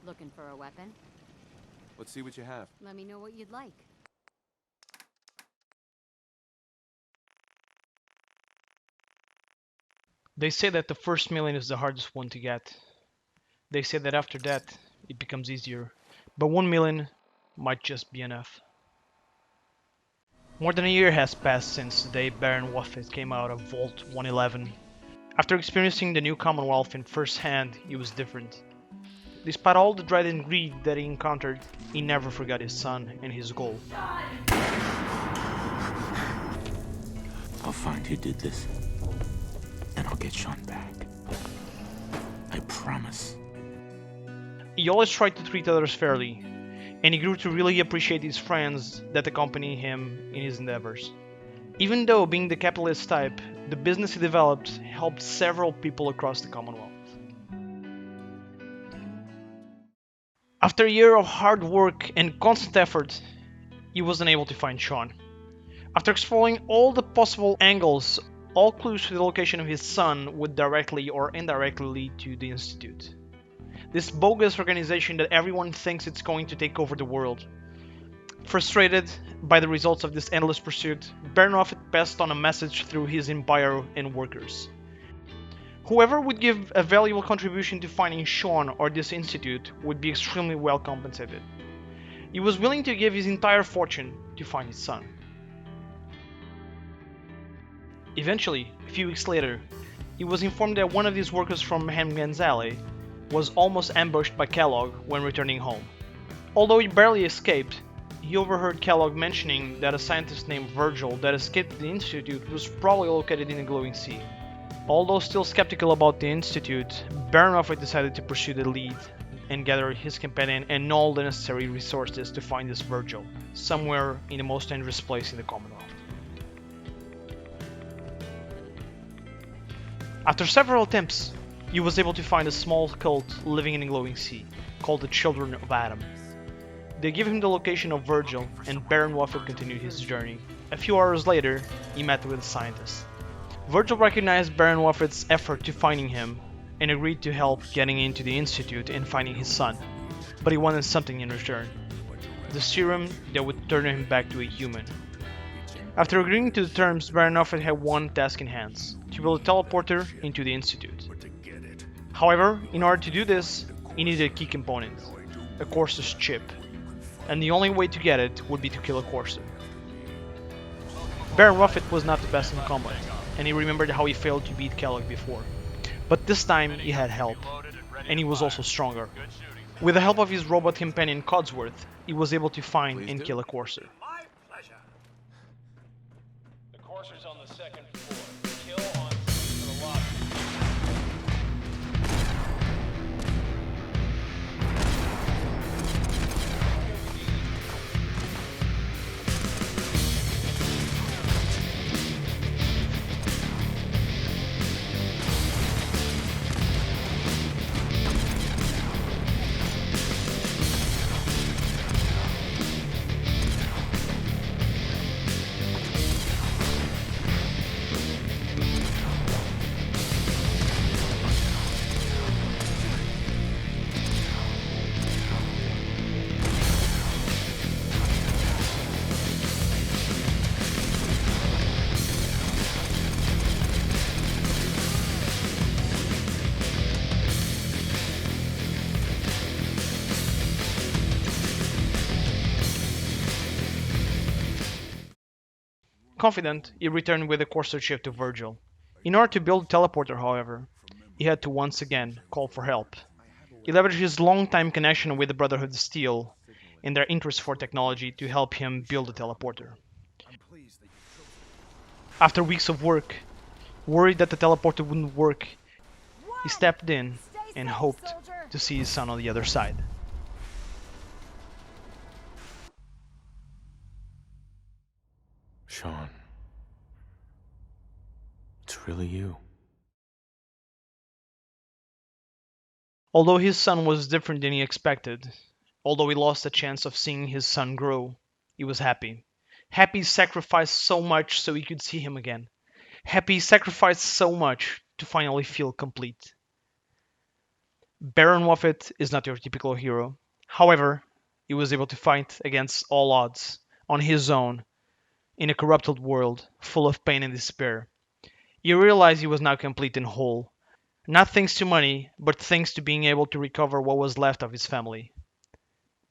Looking for a weapon? Let's see what you have. Let me know what you'd like. They say that the first million is the hardest one to get. They say that after that, it becomes easier. But 1 million might just be enough. More than a year has passed since the day Barren Wuffet came out of Vault 111. After experiencing the new Commonwealth in first hand, he was different. Despite all the dread and greed that he encountered, he never forgot his son and his goal. I'll find who did this, and I'll get Shaun back. I promise. He always tried to treat others fairly, and he grew to really appreciate his friends that accompany him in his endeavors. Even though being the capitalist type, the business he developed helped several people across the Commonwealth. After a year of hard work and constant effort, he was unable to find Shaun. After exploring all the possible angles, all clues to the location of his son would directly or indirectly lead to the Institute. This bogus organization that everyone thinks it's going to take over the world. Frustrated by the results of this endless pursuit, Barren Wuffet passed on a message through his empire and workers. Whoever would give a valuable contribution to finding Shaun or this institute would be extremely well compensated. He was willing to give his entire fortune to find his son. Eventually, a few weeks later, he was informed that one of these workers from Hangman's Alley was almost ambushed by Kellogg when returning home. Although he barely escaped, he overheard Kellogg mentioning that a scientist named Virgil that escaped the Institute was probably located in the glowing sea. Although still skeptical about the Institute, Barren Wuffet decided to pursue the lead and gather his companion and all the necessary resources to find this Virgil, somewhere in the most dangerous place in the Commonwealth. After several attempts, he was able to find a small cult living in the glowing sea, called the Children of Adam. They gave him the location of Virgil, and Barren Wuffet continued his journey. A few hours later, he met with a scientist. Virgil recognized Barren Wuffet's effort to finding him, and agreed to help getting into the Institute and finding his son. But he wanted something in return. The serum that would turn him back to a human. After agreeing to the terms, Barren Wuffet had one task in hand, to build a teleporter into the Institute. However, in order to do this, he needed a key component, a Courser's chip, and the only way to get it would be to kill a Courser. Barren Wuffet was not the best in combat, and he remembered how he failed to beat Kellogg before. But this time he had help, and he was also stronger. With the help of his robot companion Codsworth, he was able to find and kill a Courser. My pleasure. The courser's on the second floor. Kill on for the lobby. Confident, he returned with the Courser chip to Virgil. In order to build a teleporter, however, he had to once again call for help. He leveraged his long-time connection with the Brotherhood Steele and their interest for technology to help him build a teleporter. After weeks of work, worried that the teleporter wouldn't work, he stepped in and hoped to see his son on the other side. Shaun. It's really you. Although his son was different than he expected, although he lost the chance of seeing his son grow, he was happy. Happy he sacrificed so much so he could see him again. Happy he sacrificed so much to finally feel complete. Barren Wuffet is not your typical hero. However, he was able to fight against all odds on his own in a corrupted world full of pain and despair. You realize he was now complete and whole, not thanks to money, but thanks to being able to recover what was left of his family.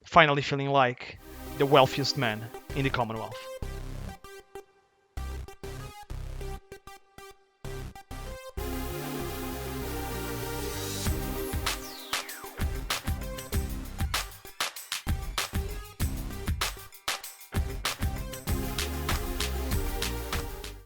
Finally feeling like the wealthiest man in the Commonwealth.